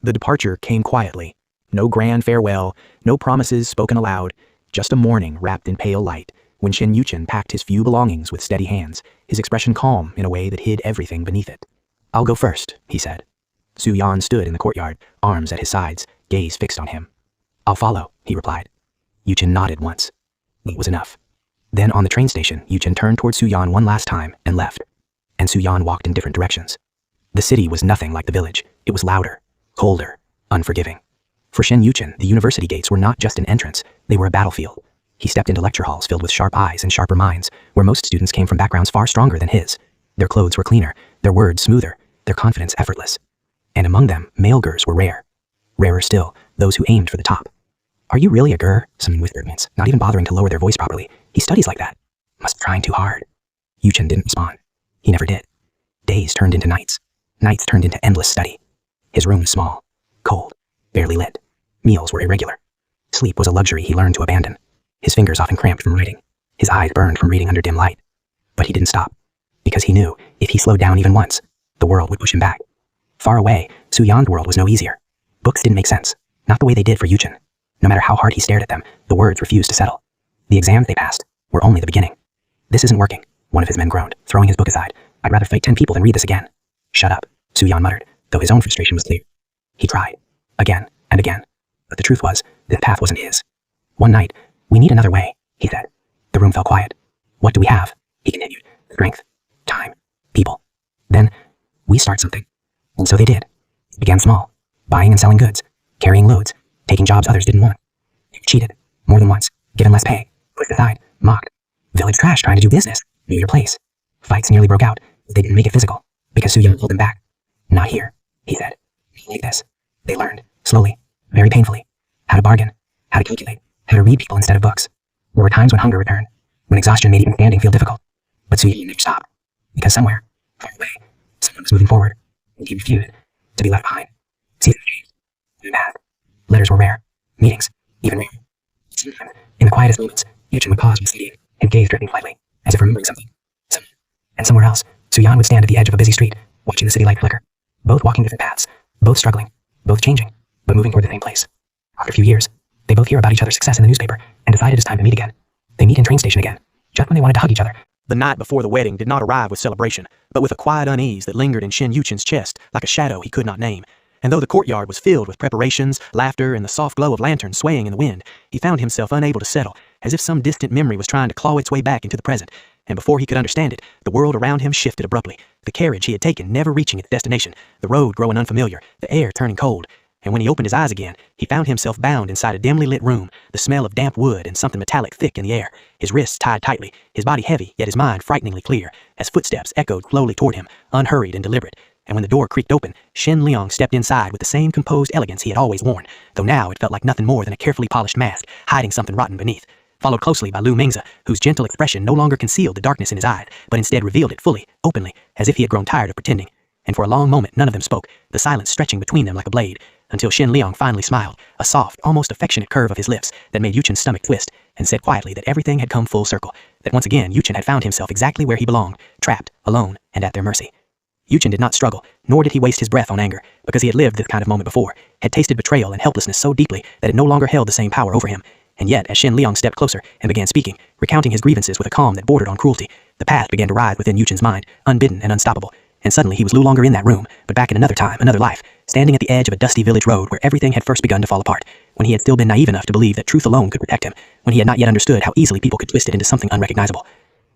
The departure came quietly. No grand farewell, no promises spoken aloud, just a morning wrapped in pale light, when Shen Yuchen packed his few belongings with steady hands, his expression calm in a way that hid everything beneath it. "I'll go first," he said. Su Yan stood in the courtyard, arms at his sides, gaze fixed on him. "I'll follow," he replied. Yuchen nodded once. It was enough. Then on the train station, Yuchen turned toward Su Yan one last time and left. And Su Yan walked in different directions. The city was nothing like the village. It was louder, colder, unforgiving. For Shen Yuchen, the university gates were not just an entrance, they were a battlefield. He stepped into lecture halls filled with sharp eyes and sharper minds, where most students came from backgrounds far stronger than his. Their clothes were cleaner, their words smoother, their confidence effortless. And among them, male gurs were rare. Rarer still, those who aimed for the top. "Are you really a gur?" someone whispered once, not even bothering to lower their voice properly. "He studies like that. Must be trying too hard." Yuchen didn't respond. He never did. Days turned into nights. Nights turned into endless study. His room was small, cold, barely lit. Meals were irregular. Sleep was a luxury he learned to abandon. His fingers often cramped from writing. His eyes burned from reading under dim light. But he didn't stop, because he knew if he slowed down even once, the world would push him back. Far away, Su Yan's world was no easier. Books didn't make sense, not the way they did for Yuchen. No matter how hard he stared at them, the words refused to settle. The exams they passed were only the beginning. "This isn't working," one of his men groaned, throwing his book aside. "I'd rather fight 10 people than read this again." "Shut up," Su Yan muttered, though his own frustration was clear. He tried, again and again, but the truth was, this path wasn't his. One night, "We need another way," he said. The room fell quiet. "What do we have?" he continued. "Strength, time, people. Then, we start something." And so they did. It began small, buying and selling goods, carrying loads, taking jobs others didn't want. They were cheated, more than once, given less pay, pushed aside, mocked. Village trash trying to do business, knew your place. Fights nearly broke out, but they didn't make it physical, because Su Yan pulled them back. "Not here," he said. "Not like this." They learned, slowly, very painfully, how to bargain, how to calculate, how to read people instead of books. There were times when hunger returned, when exhaustion made even standing feel difficult. But Su Yan never stopped, because somewhere, far away, someone was moving forward, and he refused to be left behind. Seasons changed, and passed. Letters were rare, meetings, even rarer. Sometimes, in the quietest moments, Yuchen would pause while studying, his gaze drifting lightly, as if remembering something. And somewhere else, Su Yan would stand at the edge of a busy street, watching the city light flicker. Both walking different paths, both struggling, both changing, but moving toward the same place. After a few years, they both hear about each other's success in the newspaper, and decided it's time to meet again. They meet in train station again, just when they wanted to hug each other. The night before the wedding did not arrive with celebration, but with a quiet unease that lingered in Shen Yuchen's chest like a shadow he could not name. And though the courtyard was filled with preparations, laughter, and the soft glow of lanterns swaying in the wind, he found himself unable to settle, as if some distant memory was trying to claw its way back into the present. And before he could understand it, the world around him shifted abruptly, the carriage he had taken never reaching its destination, the road growing unfamiliar, the air turning cold. And when he opened his eyes again, he found himself bound inside a dimly lit room, the smell of damp wood and something metallic thick in the air, his wrists tied tightly, his body heavy, yet his mind frighteningly clear, as footsteps echoed slowly toward him, unhurried and deliberate. And when the door creaked open, Shen Liang stepped inside with the same composed elegance he had always worn, though now it felt like nothing more than a carefully polished mask, hiding something rotten beneath. Followed closely by Lu Mingzi, whose gentle expression no longer concealed the darkness in his eyes, but instead revealed it fully, openly, as if he had grown tired of pretending. And for a long moment none of them spoke, the silence stretching between them like a blade, until Shen Liang finally smiled, a soft, almost affectionate curve of his lips that made Yuchen's stomach twist, and said quietly that everything had come full circle, that once again Yuchen had found himself exactly where he belonged, trapped, alone, and at their mercy. Yuchen did not struggle, nor did he waste his breath on anger, because he had lived this kind of moment before, had tasted betrayal and helplessness so deeply that it no longer held the same power over him. And yet, as Shen Liang stepped closer and began speaking, recounting his grievances with a calm that bordered on cruelty, the past began to rise within Yuchen's mind, unbidden and unstoppable. And suddenly he was no longer in that room, but back in another time, another life, standing at the edge of a dusty village road where everything had first begun to fall apart, when he had still been naive enough to believe that truth alone could protect him, when he had not yet understood how easily people could twist it into something unrecognizable.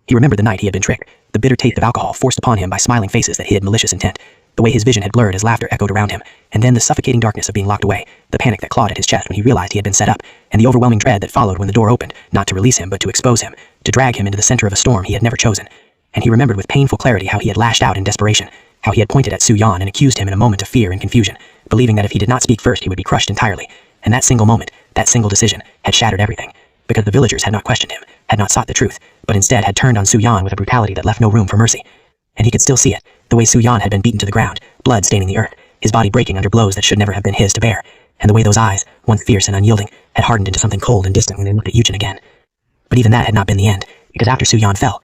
He remembered the night he had been tricked, the bitter taste of alcohol forced upon him by smiling faces that hid malicious intent, the way his vision had blurred as laughter echoed around him, and then the suffocating darkness of being locked away, the panic that clawed at his chest when he realized he had been set up, and the overwhelming dread that followed when the door opened, not to release him but to expose him, to drag him into the center of a storm he had never chosen. And he remembered with painful clarity how he had lashed out in desperation, how he had pointed at Su Yan and accused him in a moment of fear and confusion, believing that if he did not speak first he would be crushed entirely. And that single moment, that single decision, had shattered everything, because the villagers had not questioned him, had not sought the truth, but instead had turned on Su Yan with a brutality that left no room for mercy. And he could still see it, the way Su Yan had been beaten to the ground, blood staining the earth, his body breaking under blows that should never have been his to bear, and the way those eyes, once fierce and unyielding, had hardened into something cold and distant when they looked at Yuchen again. But even that had not been the end, because after Su Yan fell,